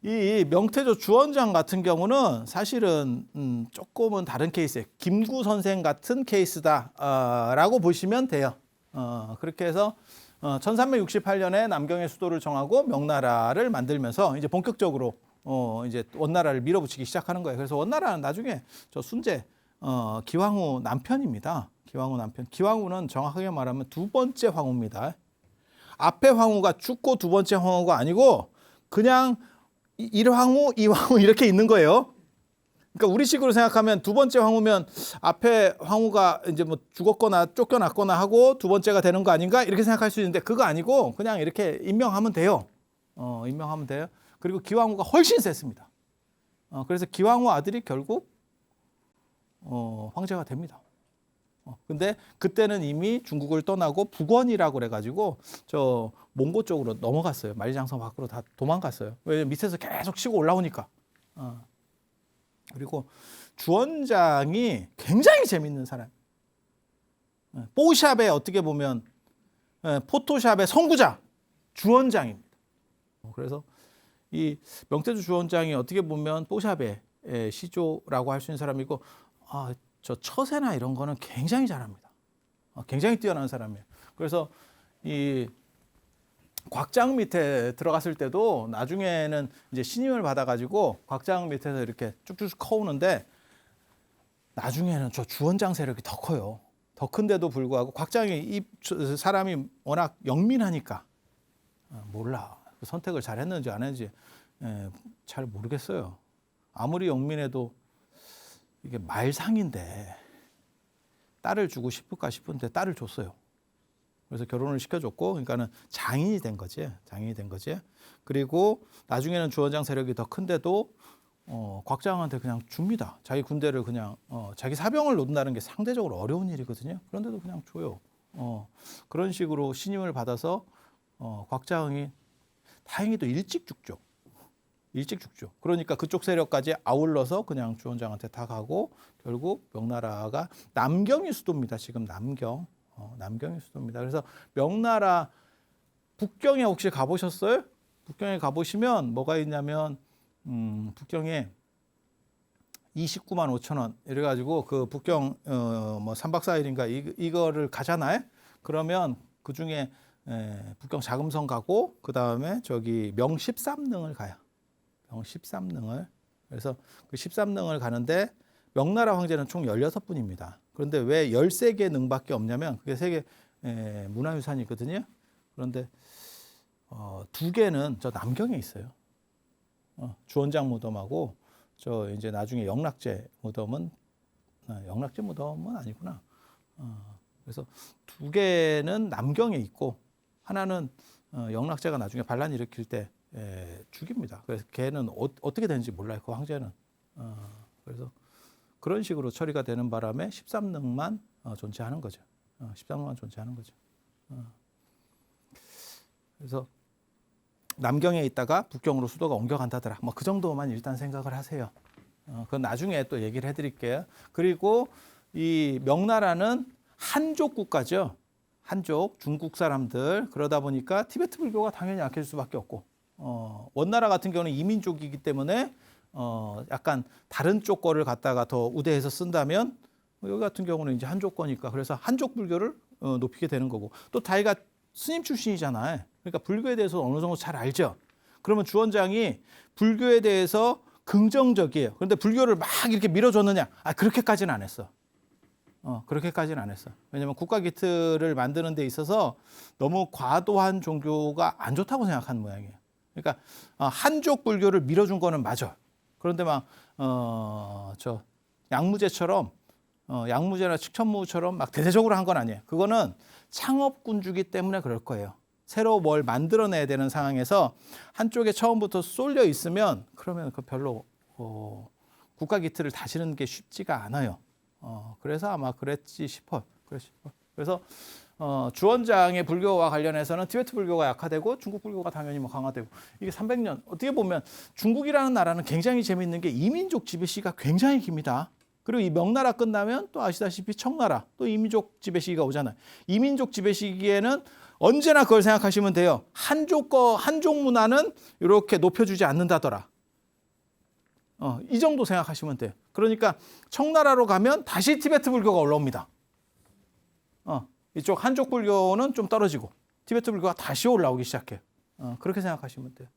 이 명태조 주원장 같은 경우는 사실은 조금은 다른 케이스예요. 김구 선생 같은 케이스다라고 보시면 돼요. 그렇게 해서 1368년에 남경의 수도를 정하고 명나라를 만들면서 이제 본격적으로 이제 원나라를 밀어붙이기 시작하는 거예요. 그래서 원나라는 나중에 저 순제 기왕후 남편입니다. 기왕후 남편. 기왕후는 정확하게 말하면 두 번째 황후입니다. 앞에 황후가 죽고 두 번째 황후가 아니고 그냥 1황후, 2황후 이렇게 있는 거예요. 그러니까 우리식으로 생각하면 두 번째 황후면 앞에 황후가 이제 뭐 죽었거나 쫓겨났거나 하고 두 번째가 되는 거 아닌가 이렇게 생각할 수 있는데 그거 아니고 그냥 이렇게 임명하면 돼요. 임명하면 돼요. 그리고 기왕후가 훨씬 셌습니다. 그래서 기왕후 아들이 결국 황제가 됩니다. 근데 그때는 이미 중국을 떠나고 북원이라고 그래가지고 저 몽고 쪽으로 넘어갔어요. 만리장성 밖으로 다 도망갔어요. 왜 밑에서 계속 치고 올라오니까. 그리고 주원장이 굉장히 재밌는 사람. 뽀샵의 어떻게 보면 포토샵의 선구자 주원장입니다. 그래서 이 명태조 주원장이 어떻게 보면 뽀샵의 시조라고 할 수 있는 사람이고 저 처세나 이런 거는 굉장히 잘합니다. 굉장히 뛰어난 사람이에요. 그래서 이 곽장 밑에 들어갔을 때도 나중에는 이제 신임을 받아가지고 곽장 밑에서 이렇게 쭉쭉 커오는데 나중에는 저 주원장 세력이 더 커요. 더 큰데도 불구하고 곽장이 이 사람이 워낙 영민하니까 몰라. 선택을 잘했는지 안 했는지 잘 모르겠어요. 아무리 영민해도 이게 말상인데 딸을 주고 싶을까 싶은데 딸을 줬어요. 그래서 결혼을 시켜줬고, 그러니까는 장인이 된 거지. 장인이 된 거지. 그리고 나중에는 주원장 세력이 더 큰데도 곽장한테 그냥 줍니다. 자기 군대를 그냥 자기 사병을 놓는다는 게 상대적으로 어려운 일이거든요. 그런데도 그냥 줘요. 그런 식으로 신임을 받아서 곽장이 다행히도 일찍 죽죠. 일찍 죽죠. 그러니까 그쪽 세력까지 아울러서 그냥 주원장한테 다 가고 결국 명나라가 남경이 수도입니다. 지금 남경이 수도입니다. 그래서 명나라 북경에 혹시 가보셨어요? 북경에 가보시면 뭐가 있냐면 북경에 29만 5천 원 이래가지고 그 북경 뭐 3박 4일인가 이거를 가잖아요. 그러면 그 중에 북경 자금성 가고 그 다음에 저기 명 13능을 가요. 명 13능을. 그래서 그 13능을 가는데 명나라 황제는 총 16분입니다. 그런데 왜 13개 능밖에 없냐면 그게 세계 문화유산이거든요. 그런데 2개는 저 남경에 있어요. 주원장 무덤하고 저 이제 나중에 영락제 무덤은 아니구나. 그래서 2개는 남경에 있고 하나는 영락제가 나중에 반란 일으킬 때 죽입니다. 그래서 걔는 어떻게 되는지 몰라요. 그 황제는. 그래서 그런 식으로 처리가 되는 바람에 13능만 존재하는 거죠. 13능만 존재하는 거죠. 그래서 남경에 있다가 북경으로 수도가 옮겨간다더라. 뭐 그 정도만 일단 생각을 하세요. 그건 나중에 또 얘기를 해드릴게요. 그리고 이 명나라는 한족 국가죠. 한족 중국 사람들. 그러다 보니까 티베트 불교가 당연히 약해질 수밖에 없고 원나라 같은 경우는 이민족이기 때문에 약간 다른 쪽 거를 갖다가 더 우대해서 쓴다면 여기 같은 경우는 이제 한족 거니까 그래서 한족 불교를 높이게 되는 거고 또 다이가 스님 출신이잖아요. 그러니까 불교에 대해서 어느 정도 잘 알죠. 그러면 주원장이 불교에 대해서 긍정적이에요. 그런데 불교를 막 이렇게 밀어줬느냐? 그렇게까지는 안 했어. 그렇게까지는 안 했어. 왜냐하면 국가기틀을 만드는 데 있어서 너무 과도한 종교가 안 좋다고 생각하는 모양이에요. 그러니까 한족 불교를 밀어준 거는 맞아. 그런데 막 저 양무제처럼 양무제나 칙천무처럼 막 대대적으로 한 건 아니에요. 그거는 창업군주기 때문에 그럴 거예요. 새로 뭘 만들어내야 되는 상황에서 한쪽에 처음부터 쏠려 있으면 그러면 그 별로 국가기틀을 다시는 게 쉽지가 않아요. 그래서 아마 그랬지 싶어요. 그래서 주원장의 불교와 관련해서는 티베트 불교가 약화되고 중국 불교가 당연히 뭐 강화되고 이게 300년 어떻게 보면 중국이라는 나라는 굉장히 재미있는 게 이민족 지배 시기가 굉장히 깁니다. 그리고 이 명나라 끝나면 또 아시다시피 청나라 또 이민족 지배 시기가 오잖아요. 이민족 지배 시기에는 언제나 그걸 생각하시면 돼요. 한족 문화는 이렇게 높여주지 않는다더라. 이 정도 생각하시면 돼요. 그러니까 청나라로 가면 다시 티베트 불교가 올라옵니다. 이쪽 한족 불교는 좀 떨어지고 티베트 불교가 다시 올라오기 시작해요. 그렇게 생각하시면 돼요.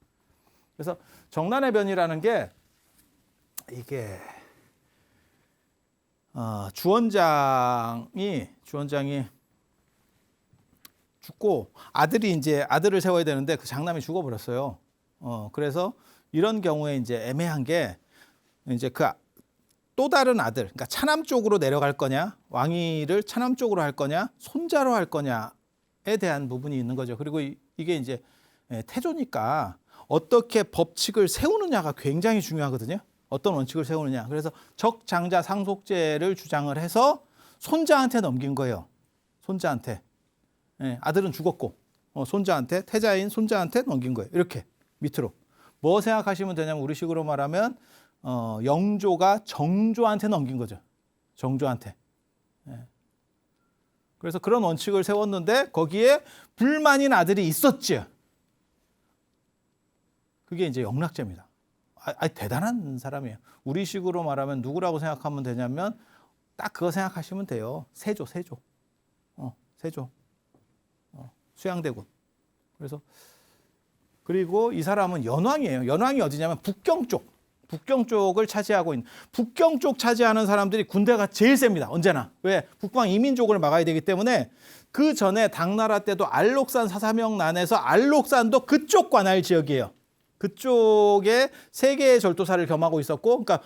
그래서 정난의 변이라는 게 이게 주원장이 죽고 아들을 세워야 되는데 그 장남이 죽어버렸어요. 그래서 이런 경우에 이제 애매한 게 이제 그 또 다른 아들, 그러니까 차남 쪽으로 내려갈 거냐, 왕위를 차남 쪽으로 할 거냐, 손자로 할 거냐에 대한 부분이 있는 거죠. 그리고 이게 이제 태조니까 어떻게 법칙을 세우느냐가 굉장히 중요하거든요. 어떤 원칙을 세우느냐. 그래서 적장자 상속제를 주장을 해서 손자한테 넘긴 거예요. 손자한테. 아들은 죽었고 손자한테, 태자인 손자한테 넘긴 거예요. 이렇게 밑으로. 뭐 생각하시면 되냐면 우리식으로 말하면 영조가 정조한테 넘긴 거죠. 정조한테. 그래서 그런 원칙을 세웠는데 거기에 불만인 아들이 있었죠. 그게 이제 영락제입니다. 대단한 사람이에요. 우리식으로 말하면 누구라고 생각하면 되냐면 딱 그거 생각하시면 돼요. 세조. 세조. 수양대군. 그리고 이 사람은 연왕이에요. 연왕이 어디냐면 북경 쪽을 차지하고 있는, 북경 쪽 차지하는 사람들이 군대가 제일 셉니다. 언제나. 왜? 북방 이민족을 막아야 되기 때문에. 그 전에 당나라 때도 알록산 사사명난에서 알록산도 그쪽 관할 지역이에요. 그쪽에 세 개의 절도사를 겸하고 있었고, 그러니까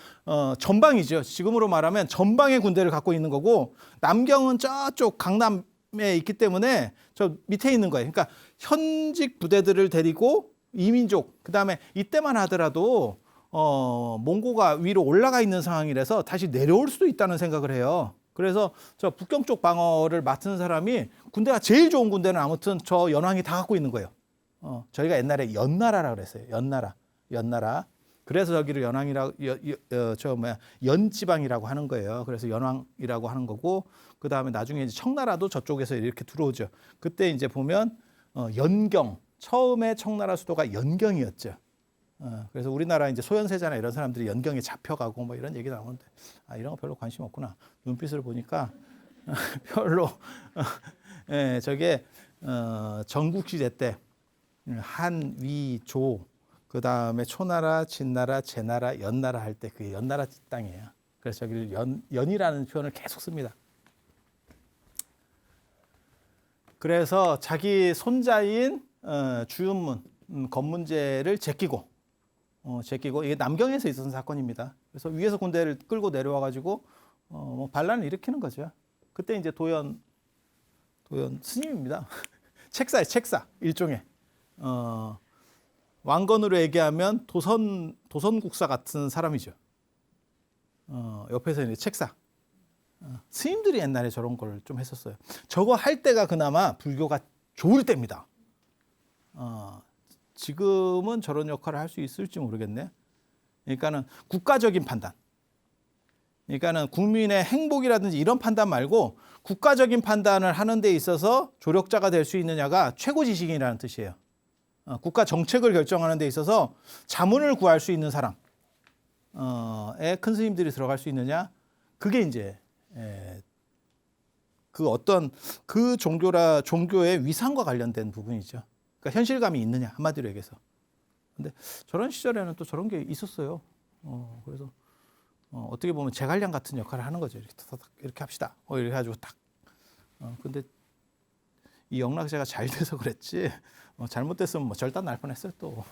전방이죠. 지금으로 말하면 전방의 군대를 갖고 있는 거고, 남경은 저쪽 강남에 있기 때문에 저 밑에 있는 거예요. 그러니까 현직 부대들을 데리고 이민족, 그다음에 이때만 하더라도 몽고가 위로 올라가 있는 상황이라서 다시 내려올 수도 있다는 생각을 해요. 그래서 저 북경 쪽 방어를 맡은 사람이, 군대가 제일 좋은 군대는 아무튼 저 연왕이 다 갖고 있는 거예요. 저희가 옛날에 연나라라고 그랬어요. 연나라. 그래서 저기를 연지방이라고 하는 거예요. 그래서 연왕이라고 하는 거고, 그 다음에 나중에 이제 청나라도 저쪽에서 이렇게 들어오죠. 그때 이제 보면 연경, 처음에 청나라 수도가 연경이었죠. 그래서 우리나라 이제 소현세자나 이런 사람들이 연경에 잡혀가고 뭐 이런 얘기 나오는데, 이런 거 별로 관심 없구나. 눈빛을 보니까 별로. 저게 전국시대 때 한, 위, 조, 그 다음에 초나라, 진나라, 제나라, 연나라 할 때 그게 연나라 땅이에요. 그래서 저기를 연이라는 표현을 계속 씁니다. 그래서 자기 손자인 주윤문, 건문제를 제끼고 이게 남경에서 있었던 사건입니다. 그래서 위에서 군대를 끌고 내려와 가지고 반란을 일으키는 거죠. 그때 이제 도연 스님입니다. 책사예요, 책사. 일종의 왕건으로 얘기하면 도선국사 같은 사람이죠. 옆에서 이제 책사. 스님들이 옛날에 저런 걸 좀 했었어요. 저거 할 때가 그나마 불교가 좋을 때입니다. 지금은 저런 역할을 할 수 있을지 모르겠네. 그러니까는 국가적인 판단. 그러니까는 국민의 행복이라든지 이런 판단 말고 국가적인 판단을 하는 데 있어서 조력자가 될 수 있느냐가 최고 지식인이라는 뜻이에요. 국가 정책을 결정하는 데 있어서 자문을 구할 수 있는 사람에 큰 스님들이 들어갈 수 있느냐, 그게 이제 그 종교의 위상과 관련된 부분이죠. 그러니까 현실감이 있느냐, 한마디로 얘기해서. 근데 저런 시절에는 또 저런 게 있었어요. 그래서 어떻게 보면 제갈량 같은 역할을 하는 거죠. 이렇게 합시다. 이렇게 해가지고 딱. 근데 이 영락제가 잘 돼서 그랬지, 잘못됐으면 뭐 절단 날 뻔했어요 또.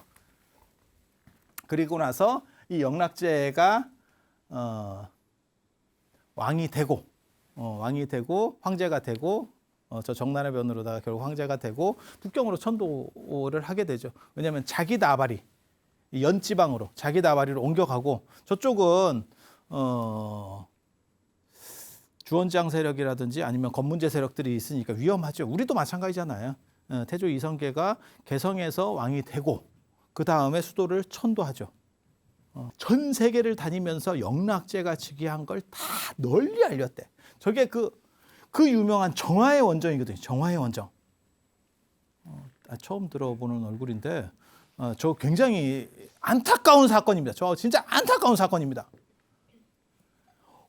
그리고 나서 이 영락제가 왕이 되고 황제가 되고 저 정난의 변으로다가 결국 황제가 되고 북경으로 천도를 하게 되죠. 왜냐하면 자기 다발이 연지방으로 자기 다발이로 옮겨가고, 저쪽은 주원장 세력이라든지 아니면 건문제 세력들이 있으니까 위험하죠. 우리도 마찬가지잖아요. 태조 이성계가 개성에서 왕이 되고 그 다음에 수도를 천도하죠. 전 세계를 다니면서 영락제가 즉위한 걸 다 널리 알렸대. 저게 그 유명한 정화의 원정이거든요. 정화의 원정. 처음 들어보는 얼굴인데 저 굉장히 안타까운 사건입니다. 저 진짜 안타까운 사건입니다.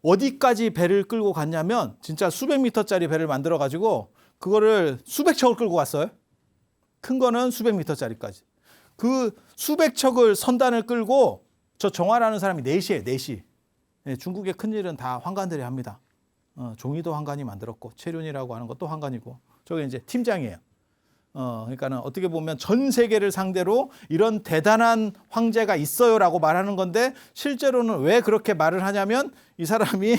어디까지 배를 끌고 갔냐면 진짜 수백 미터짜리 배를 만들어 가지고 그거를 수백 척을 끌고 갔어요. 큰 거는 수백 미터짜리까지. 그 수백 척을 선단을 끌고 저 정화라는 사람이 4시에 4시. 네, 중국의 큰일은 다 황관들이 합니다. 종이도 황관이 만들었고 최륜이라고 하는 것도 황관이고 저게 이제 팀장이에요. 그러니까는 어떻게 보면 전 세계를 상대로 이런 대단한 황제가 있어요라고 말하는 건데 실제로는 왜 그렇게 말을 하냐면 이 사람이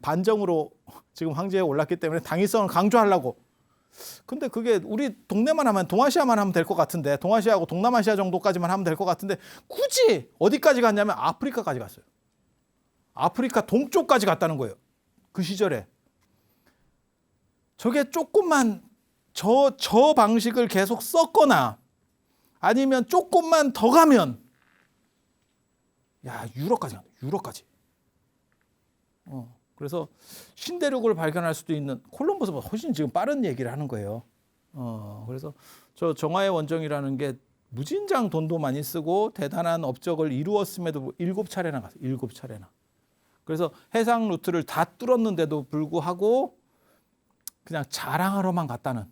반정으로 지금 황제에 올랐기 때문에 당위성을 강조하려고. 근데 그게 우리 동네만 하면 동아시아만 하면 될 것 같은데 동아시아하고 동남아시아 정도까지만 하면 될 것 같은데 굳이 어디까지 갔냐면 아프리카까지 갔어요. 아프리카 동쪽까지 갔다는 거예요. 그 시절에. 저게 조금만 저 방식을 계속 썼거나 아니면 조금만 더 가면 유럽까지 간다. 유럽까지. 그래서 신대륙을 발견할 수도 있는 콜럼버스보다 훨씬 지금 빠른 얘기를 하는 거예요. 그래서 저 정화의 원정이라는 게 무진장 돈도 많이 쓰고 대단한 업적을 이루었음에도 7차례나 갔어요. 7차례나. 그래서 해상 루트를 다 뚫었는데도 불구하고 그냥 자랑하러만 갔다는.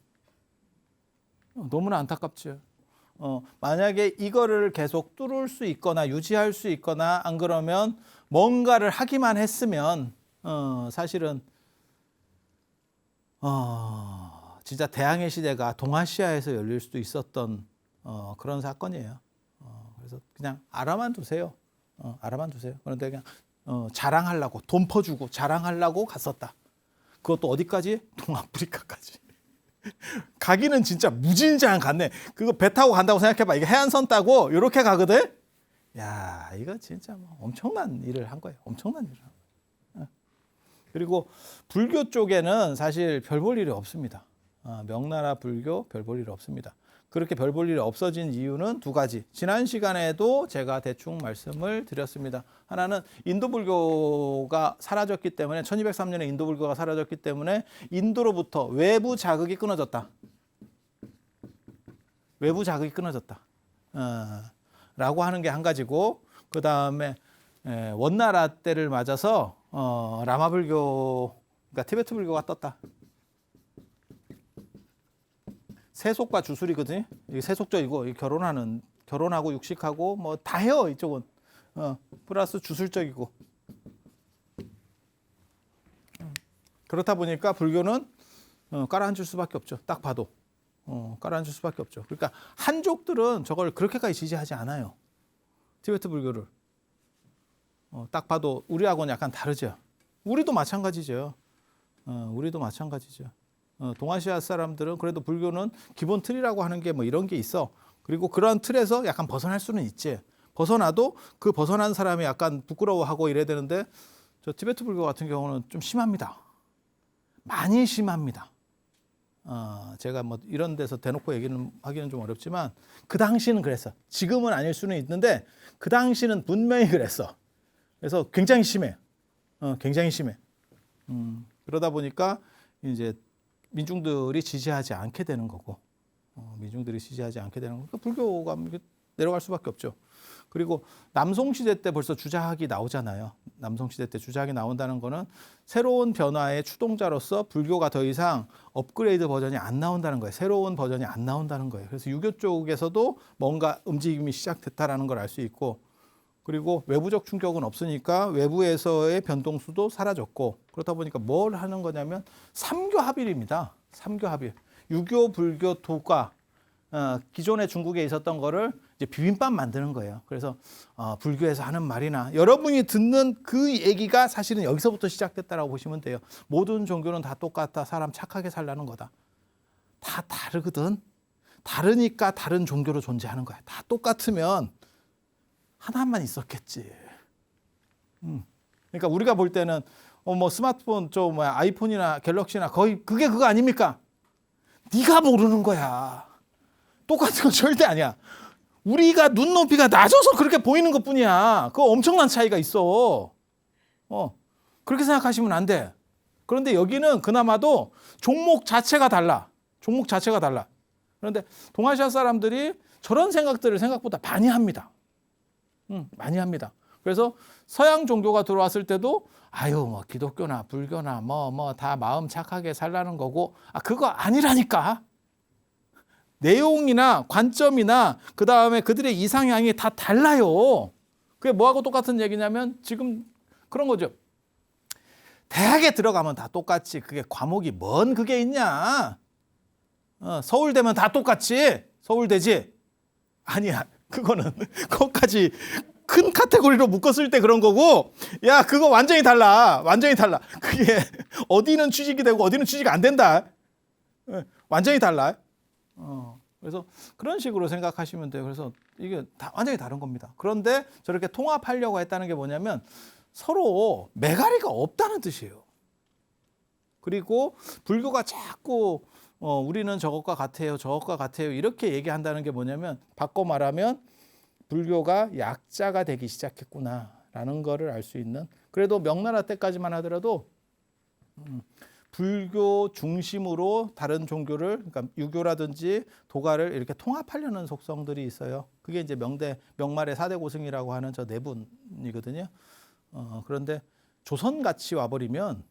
너무나 안타깝죠. 만약에 이거를 계속 뚫을 수 있거나 유지할 수 있거나 안 그러면 뭔가를 하기만 했으면 사실은 진짜 대항해 시대가 동아시아에서 열릴 수도 있었던 그런 사건이에요. 그래서 그냥 알아만 두세요. 알아만 두세요. 그런데 그냥 자랑하려고 돈 퍼주고 자랑하려고 갔었다. 그것도 어디까지? 동아프리카까지. 가기는 진짜 무진장 갔네. 그거 배 타고 간다고 생각해봐. 이게 해안선 따고 이렇게 가거든. 야, 이거 진짜 뭐 엄청난 일을 한 거예요. 엄청난 일을 한 거예요. 그리고 불교 쪽에는 사실 별 볼 일이 없습니다. 명나라 불교 별 볼 일이 없습니다. 그렇게 별 볼 일이 없어진 이유는 2가지. 지난 시간에도 제가 대충 말씀을 드렸습니다. 하나는 인도 불교가 사라졌기 때문에 1203년에 인도 불교가 사라졌기 때문에 인도로부터 외부 자극이 끊어졌다. 외부 자극이 끊어졌다. 라고 하는 게 한 가지고 그 다음에 원나라 때를 맞아서 라마 불교, 그러니까 티베트 불교가 떴다. 세속과 주술이거든요. 이게 세속적이고 결혼하고 육식하고 뭐 다 해요. 이쪽은 플러스 주술적이고 그렇다 보니까 불교는 깔아앉을 수밖에 없죠. 딱 봐도 깔아앉을 수밖에 없죠. 그러니까 한족들은 저걸 그렇게까지 지지하지 않아요. 티베트 불교를 딱 봐도 우리하고는 약간 다르죠. 우리도 마찬가지죠. 우리도 마찬가지죠. 동아시아 사람들은 그래도 불교는 기본 틀이라고 하는 게 뭐 이런 게 있어. 그리고 그런 틀에서 약간 벗어날 수는 있지. 벗어나도 그 벗어난 사람이 약간 부끄러워하고 이래야 되는데 저 티베트 불교 같은 경우는 좀 심합니다. 많이 심합니다. 제가 뭐 이런 데서 대놓고 얘기는 하기는 좀 어렵지만 그 당시는 그랬어. 지금은 아닐 수는 있는데 그 당시는 분명히 그랬어. 그래서 굉장히 심해. 굉장히 심해. 그러다 보니까 이제 민중들이 지지하지 않게 되는 거고, 민중들이 지지하지 않게 되는 거고, 불교가 내려갈 수밖에 없죠. 그리고 남송시대 때 벌써 주자학이 나오잖아요. 남송시대 때 주자학이 나온다는 거는 새로운 변화의 추동자로서 불교가 더 이상 업그레이드 버전이 안 나온다는 거예요. 새로운 버전이 안 나온다는 거예요. 그래서 유교 쪽에서도 뭔가 움직임이 시작됐다라는 걸 알 수 있고, 그리고 외부적 충격은 없으니까 외부에서의 변동수도 사라졌고, 그렇다 보니까 뭘 하는 거냐면 삼교합일입니다. 삼교합일. 유교, 불교, 도가 기존의 중국에 있었던 거를 이제 비빔밥 만드는 거예요. 그래서 불교에서 하는 말이나 여러분이 듣는 그 얘기가 사실은 여기서부터 시작됐다라고 보시면 돼요. 모든 종교는 다 똑같다. 사람 착하게 살라는 거다. 다 다르거든. 다르니까 다른 종교로 존재하는 거야. 다 똑같으면 하나만 있었겠지. 그러니까 우리가 볼 때는 뭐 스마트폰 아이폰이나 갤럭시나 거의 그게 그거 아닙니까? 네가 모르는 거야. 똑같은 건 절대 아니야. 우리가 눈높이가 낮아서 그렇게 보이는 것뿐이야. 그거 엄청난 차이가 있어. 그렇게 생각하시면 안 돼. 그런데 여기는 그나마도 종목 자체가 달라. 종목 자체가 달라. 그런데 동아시아 사람들이 저런 생각들을 생각보다 많이 합니다. 많이 합니다. 그래서 서양 종교가 들어왔을 때도 아유 뭐 기독교나 불교나 뭐 다 마음 착하게 살라는 거고 그거 아니라니까. 내용이나 관점이나 그 다음에 그들의 이상향이 다 달라요. 그게 뭐하고 똑같은 얘기냐면 지금 그런 거죠. 대학에 들어가면 다 똑같지. 그게 과목이 뭔 그게 있냐. 서울대면 다 똑같지. 서울대지. 아니야. 그거는 거기까지 큰 카테고리로 묶었을 때 그런 거고 야 그거 완전히 달라. 완전히 달라. 그게 어디는 취직이 되고 어디는 취직이 안 된다. 완전히 달라. 그래서 그런 식으로 생각하시면 돼요. 그래서 이게 다 완전히 다른 겁니다. 그런데 저렇게 통합하려고 했다는 게 뭐냐면 서로 매가리가 없다는 뜻이에요. 그리고 불교가 자꾸 우리는 저것과 같아요. 저것과 같아요. 이렇게 얘기한다는 게 뭐냐면 바꿔 말하면 불교가 약자가 되기 시작했구나라는 거를 알 수 있는 그래도 명나라 때까지만 하더라도 불교 중심으로 다른 종교를 그러니까 유교라든지 도가를 이렇게 통합하려는 속성들이 있어요. 그게 이제 명말의 4대 고승이라고 하는 저 네 분이거든요. 그런데 조선같이 와버리면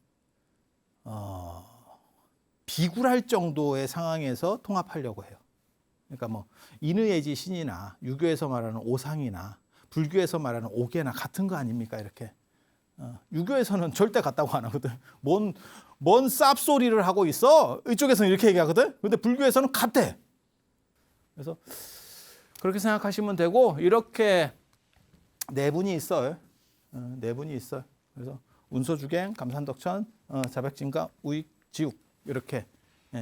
비굴할 정도의 상황에서 통합하려고 해요. 그러니까 뭐 인의예지 신이나 유교에서 말하는 오상이나 불교에서 말하는 오계나 같은 거 아닙니까? 이렇게 유교에서는 절대 같다고 안 하거든. 뭔 쌉소리를 하고 있어? 이쪽에서는 이렇게 얘기하거든. 근데 불교에서는 같대. 그래서 그렇게 생각하시면 되고 이렇게 네 분이 있어요. 네 분이 있어요. 그래서 운소주갱, 감산덕천, 자백진가, 우익지육 이렇게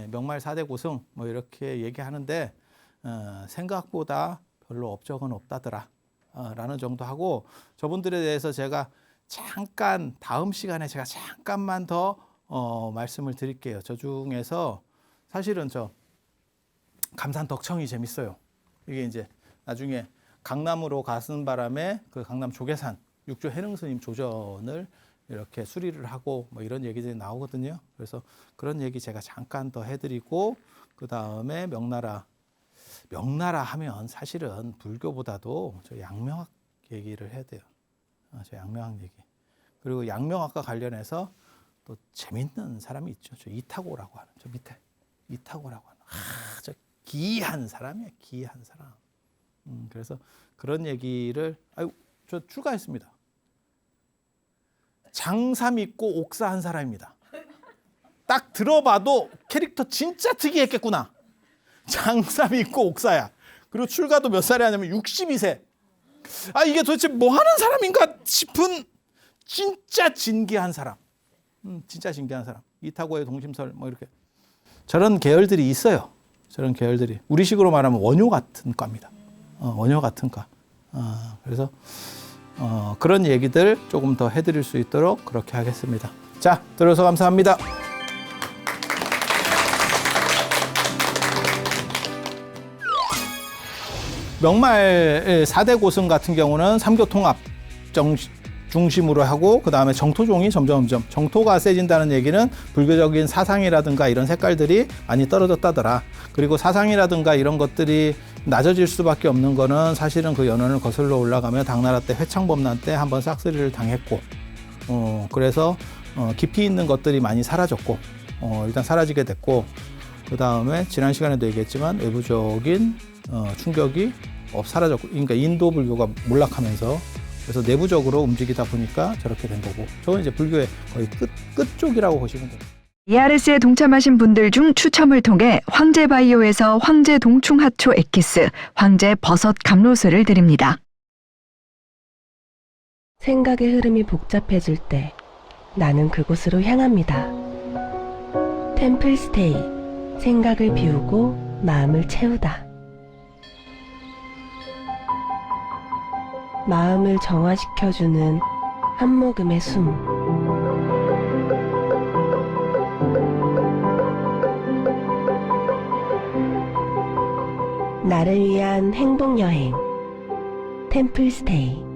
명말 4대 고승 뭐 이렇게 얘기하는데 생각보다 별로 업적은 없다더라 라는 정도 하고 저분들에 대해서 제가 잠깐 다음 시간에 제가 잠깐만 더 말씀을 드릴게요. 저 중에서 사실은 저 감산덕청이 재밌어요. 이게 이제 나중에 강남으로 가는 바람에 그 강남 조계산 육조 해능스님 조전을 이렇게 수리를 하고 뭐 이런 얘기들이 나오거든요. 그래서 그런 얘기 제가 잠깐 더 해드리고 그 다음에 명나라 하면 사실은 불교보다도 저 양명학 얘기를 해야 돼요. 저 양명학 얘기. 그리고 양명학과 관련해서 또 재밌는 사람이 있죠. 저 이타고라고 하는 저 밑에 이타고라고 하는 저 기이한 사람이에요. 기이한 사람. 그래서 그런 얘기를 저 출가했습니다. 장사 믿고 옥사한 사람입니다. 딱 들어봐도 캐릭터 진짜 특이했겠구나. 장사 믿고 옥사야. 그리고 출가도 몇 살에 하냐면 62세. 이게 도대체 뭐 하는 사람인가 싶은 진짜 진기한 사람. 진짜 진기한 사람. 이타고의 동심설 뭐 이렇게. 저런 계열들이 있어요. 저런 계열들이. 우리식으로 말하면 원효 같은 과입니다. 원효 같은 과. 그래서 그런 얘기들 조금 더 해드릴 수 있도록 그렇게 하겠습니다. 자, 들어서 감사합니다. 명말 4대 고승 같은 경우는 삼교통합 중심으로 하고 그 다음에 정토종이 점점 정토가 세진다는 얘기는 불교적인 사상이라든가 이런 색깔들이 많이 떨어졌다더라. 그리고 사상이라든가 이런 것들이 낮아질 수밖에 없는 거는 사실은 그 연원을 거슬러 올라가며 당나라 때 회창범난 때 한번 싹쓸이를 당했고 그래서 깊이 있는 것들이 많이 사라졌고 일단 사라지게 됐고 그 다음에 지난 시간에도 얘기했지만 외부적인 충격이 사라졌고 그러니까 인도 불교가 몰락하면서 그래서 내부적으로 움직이다 보니까 저렇게 된 거고 저건 이제 불교의 거의 끝 쪽이라고 보시면 됩니다. ERS에 동참하신 분들 중 추첨을 통해 황제바이오에서 황제 동충하초 엑기스, 황제 버섯 감로스를 드립니다. 생각의 흐름이 복잡해질 때 나는 그곳으로 향합니다. 템플스테이, 생각을 비우고 마음을 채우다. 마음을 정화시켜주는 한 모금의 숨. 나를 위한 행복여행 템플스테이.